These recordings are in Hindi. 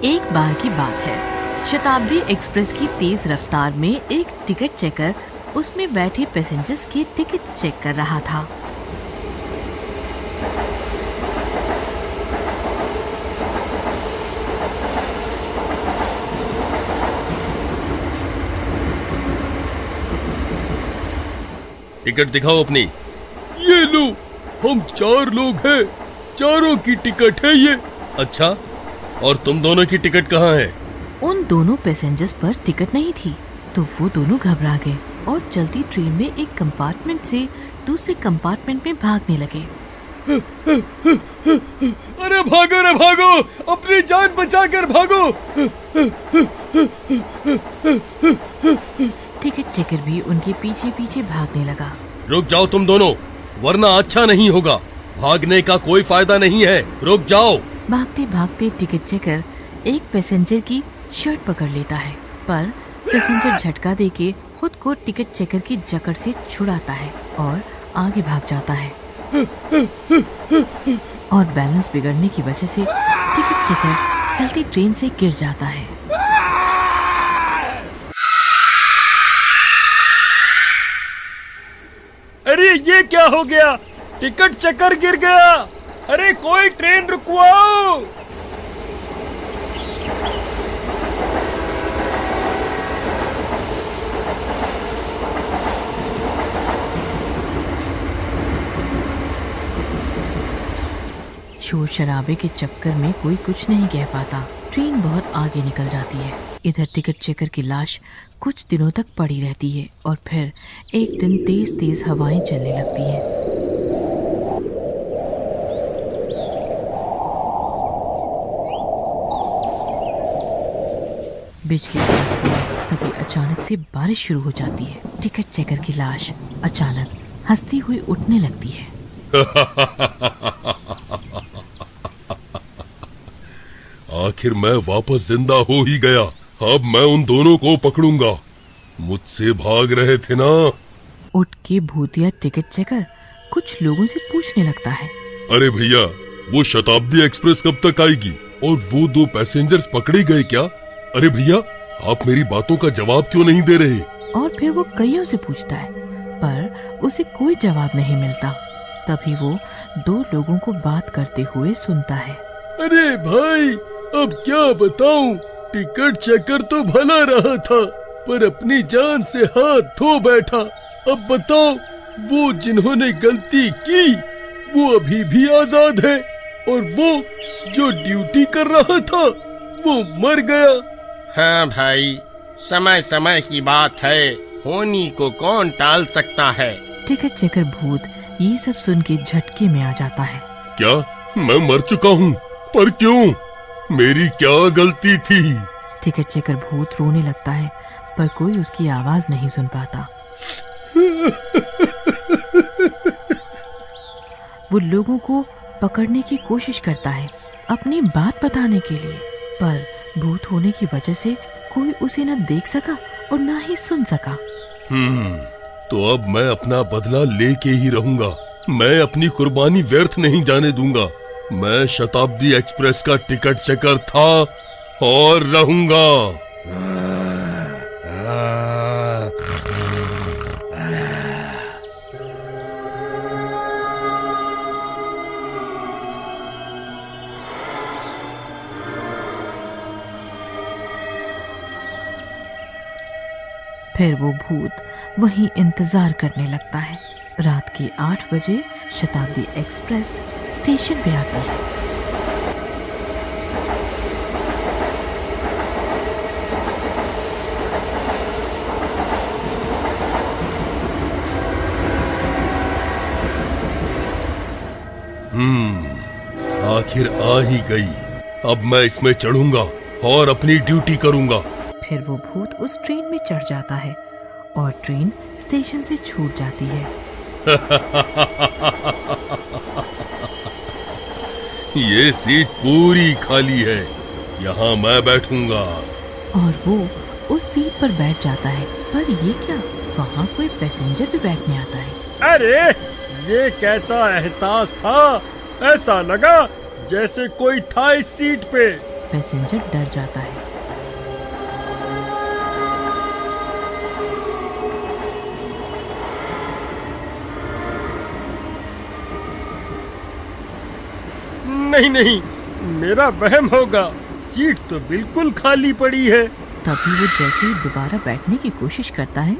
एक बार की बात है, शताब्दी एक्सप्रेस की तेज रफ्तार में एक टिकट चेकर उसमें बैठे पैसेंजर्स की टिकट्स चेक कर रहा था। टिकट दिखाओ अपनी। ये लो, हम 4 लोग हैं, चारों की टिकट है ये। अच्छा, और तुम दोनों की टिकट कहाँ है? उन दोनों पैसेंजर्स पर टिकट नहीं थी, तो वो दोनों घबरा गए और चलती ट्रेन में एक कंपार्टमेंट से दूसरे कंपार्टमेंट में भागने लगे। अरे भागो रे भागो, अपनी जान बचाकर भागो। टिकट चेकर भी उनके पीछे पीछे भागने लगा। रुक जाओ तुम दोनों, वरना अच्छा नहीं होगा। भागने का कोई फायदा नहीं है, रुक जाओ। भागते भागते टिकट चेकर एक पैसेंजर की शर्ट पकड़ लेता है, पर पैसेंजर झटका देके खुद को टिकट चेकर की जकड़ से छुड़ाता है और आगे भाग जाता है। और बैलेंस बिगड़ने की वजह से टिकट चेकर चलती ट्रेन से गिर जाता है। अरे ये क्या हो गया? टिकट चेकर गिर गया। अरे कोई ट्रेन रुकवाओ। शोर शराबे के चक्कर में कोई कुछ नहीं कह पाता। ट्रेन बहुत आगे निकल जाती है। इधर टिकट चेकर की लाश कुछ दिनों तक पड़ी रहती है और फिर एक दिन तेज तेज हवाएं चलने लगती हैं। बिजली कड़कती है, तभी अचानक से बारिश शुरू हो जाती है। टिकट चेकर की लाश अचानक हंसती हुई उठने लगती है। आखिर मैं वापस जिंदा हो ही गया। अब मैं उन दोनों को पकड़ूंगा। मुझसे भाग रहे थे ना। उठ के भूतिया टिकट चेकर कुछ लोगों से पूछने लगता है। अरे भैया, वो शताब्दी एक्सप्रेस कब तक आएगी? और वो 2 पैसेंजर्स पकड़े गए क्या? अरे भैया, आप मेरी बातों का जवाब क्यों नहीं दे रहे? और फिर वो कईयों से पूछता है, पर उसे कोई जवाब नहीं मिलता। तभी वो 2 लोगों को बात करते हुए सुनता है। अरे भाई, अब क्या बताऊं? टिकट चेकर तो भला रहा था, पर अपनी जान से हाथ धो बैठा। अब बताओ, वो जिन्होंने गलती की वो अभी भी आजाद है, और वो जो ड्यूटी कर रहा था वो मर गया। हाँ भाई, समय समय की बात है, होनी को कौन टाल सकता है। टिकट चेकर भूत ये सब सुन के झटके में आ जाता है। क्या मैं मर चुका हूँ? पर क्यों? मेरी क्या गलती थी? टिकट चेकर भूत रोने लगता है, पर कोई उसकी आवाज नहीं सुन पाता। वो लोगों को पकड़ने की कोशिश करता है अपनी बात बताने के लिए, पर भूत होने की वजह से कोई उसे न देख सका और न ही सुन सका। तो अब मैं अपना बदला लेके ही रहूंगा। मैं अपनी कुर्बानी व्यर्थ नहीं जाने दूंगा। मैं शताब्दी एक्सप्रेस का टिकट चेकर था और रहूंगा। फिर वो भूत वहीं इंतजार करने लगता है। रात के 8 बजे शताब्दी एक्सप्रेस स्टेशन पे आती है। आखिर आ ही गई। अब मैं इसमें चढ़ूंगा और अपनी ड्यूटी करूंगा। फिर वो भूत उस ट्रेन में चढ़ जाता है और ट्रेन स्टेशन से छूट जाती है। ये सीट पूरी खाली है, यहाँ मैं बैठूंगा। और वो उस सीट पर बैठ जाता है, पर ये क्या, वहाँ कोई पैसेंजर भी बैठने आता है। अरे ये कैसा एहसास था? ऐसा लगा जैसे कोई था इस सीट पे। पैसेंजर डर जाता है। नहीं नहीं, मेरा वहम होगा, सीट तो बिल्कुल खाली पड़ी है। तभी वो जैसे ही दोबारा बैठने की कोशिश करता है,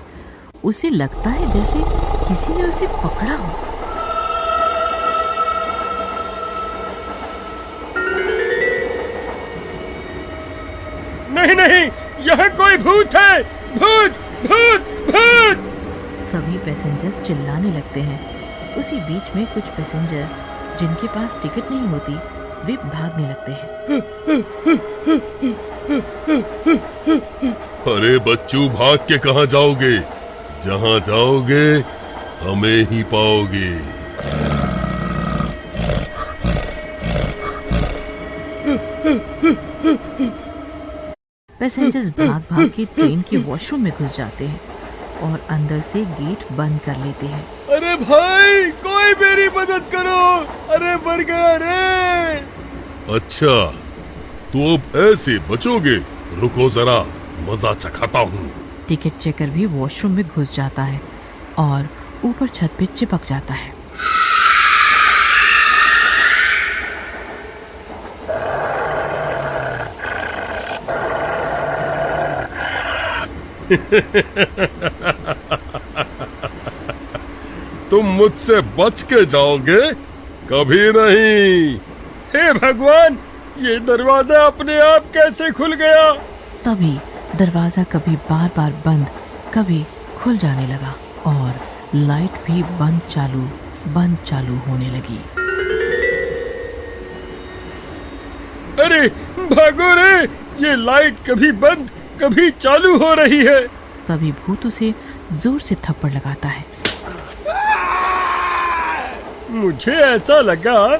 उसे लगता है जैसे किसी ने उसे पकड़ा हो। नहीं नहीं, यहाँ कोई भूत है, भूत भूत भूत। सभी पैसेंजर्स चिल्लाने लगते हैं। उसी बीच में कुछ पैसेंजर जिनके पास टिकट नहीं होती, वे भागने लगते हैं। अरे बच्चू, भाग के कहाँ जाओगे? जहाँ जाओगे हमें ही पाओगे। पैसेंजर्स भाग भाग के ट्रेन के वॉशरूम में घुस जाते हैं और अंदर से गेट बंद कर लेते हैं। अरे भाई, कोई मेरी मदद करो, अरे मर गया रे। अच्छा, तो अब ऐसे बचोगे? रुको जरा, मजा चखाता हूँ। टिकट चेकर भी वॉशरूम में घुस जाता है और ऊपर छत पे चिपक जाता है। तुम मुझसे बच के जाओगे? कभी नहीं। हे भगवान, ये दरवाजा अपने आप कैसे खुल गया? तभी दरवाजा कभी बार बार बंद, कभी खुल जाने लगा और लाइट भी बंद चालू होने लगी। अरे भागो रे, ये लाइट कभी बंद कभी चालू हो रही है। तभी भूत उसे जोर से थप्पड़ लगाता है। मुझे ऐसा लगा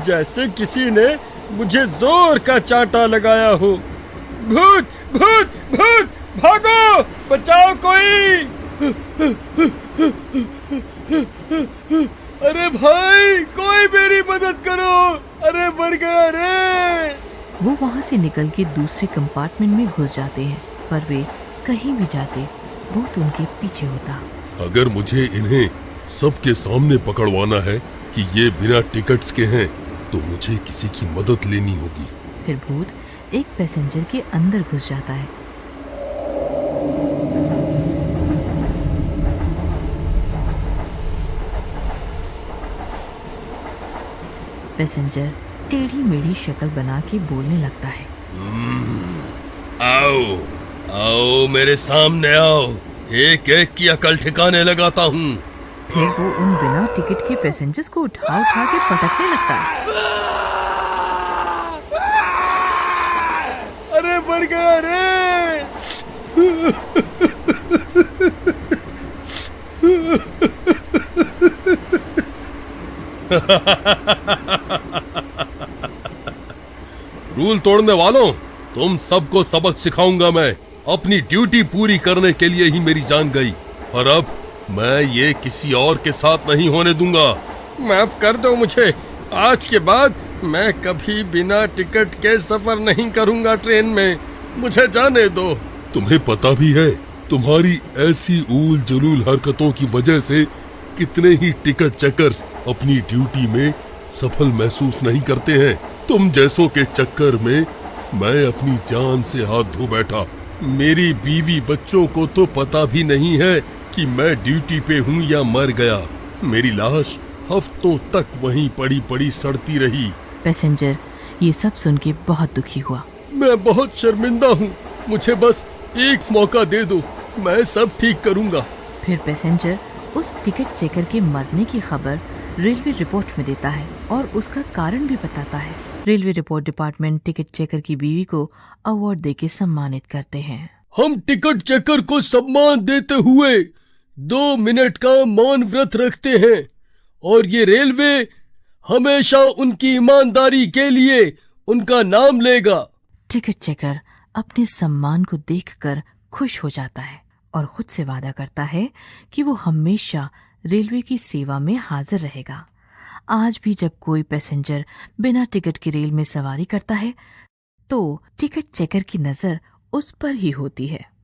जैसे किसी ने मुझे जोर का चांटा लगाया हो। भूत भूत भूत, भागो, बचाओ कोई। अरे भाई, कोई मेरी मदद करो, अरे मर गया रे। वो वहाँ से निकल के दूसरे कंपार्टमेंट में घुस जाते हैं, पर वे कहीं भी जाते भूत उनके पीछे होता। अगर मुझे इन्हें सबके सामने पकड़वाना है कि ये बिना टिकट्स के हैं, तो मुझे किसी की मदद लेनी होगी। फिर भूत एक पैसेंजर के अंदर घुस जाता है। पैसेंजर टेढ़ी मेढ़ी शक्ल बना के बोलने लगता है। आओ आओ, मेरे सामने आओ, एक एक की अकल ठिकाने लगाता हूँ। फिर वो उन बिना टिकट के पैसेंजर्स को उठा उठा के पटकने लगता है। अरे मर गया रे। रूल तोड़ने वालों, तुम सबको सबक सिखाऊंगा मैं। अपनी ड्यूटी पूरी करने के लिए ही मेरी जान गई, और अब मैं ये किसी और के साथ नहीं होने दूंगा। माफ कर दो मुझे, आज के बाद मैं कभी बिना टिकट के सफर नहीं करूंगा ट्रेन में, मुझे जाने दो। तुम्हें पता भी है, तुम्हारी ऐसी ऊल जलूल हरकतों की वजह से कितने ही टिकट चेकर्स अपनी ड्यूटी में सफल महसूस नहीं करते हैं। तुम जैसों के चक्कर में मैं अपनी जान से हाथ धो बैठा। मेरी बीवी बच्चों को तो पता भी नहीं है कि मैं ड्यूटी पे हूँ या मर गया। मेरी लाश हफ्तों तक वहीं पड़ी पड़ी सड़ती रही। पैसेंजर ये सब सुन के बहुत दुखी हुआ। मैं बहुत शर्मिंदा हूँ, मुझे बस एक मौका दे दो, मैं सब ठीक करूँगा। फिर पैसेंजर उस टिकट चेकर के मरने की खबर रेलवे रिपोर्ट में देता है और उसका कारण भी बताता है। Railway report department ticket checker की बीवी को अवार्ड देके सम्मानित करते हैं। हम टिकट चेकर को सम्मान देते हुए 2 मिनट का मौन व्रत रखते हैं और ये रेलवे हमेशा उनकी ईमानदारी के लिए उनका नाम लेगा। टिकट चेकर अपने सम्मान को देखकर खुश हो जाता है और खुद से वादा करता है कि वो हमेशा रेलवे की सेवा में हाजिर रहेगा। आज भी जब कोई पैसेंजर बिना टिकट के रेल में सवारी करता है, तो टिकट चेकर की नजर उस पर ही होती है।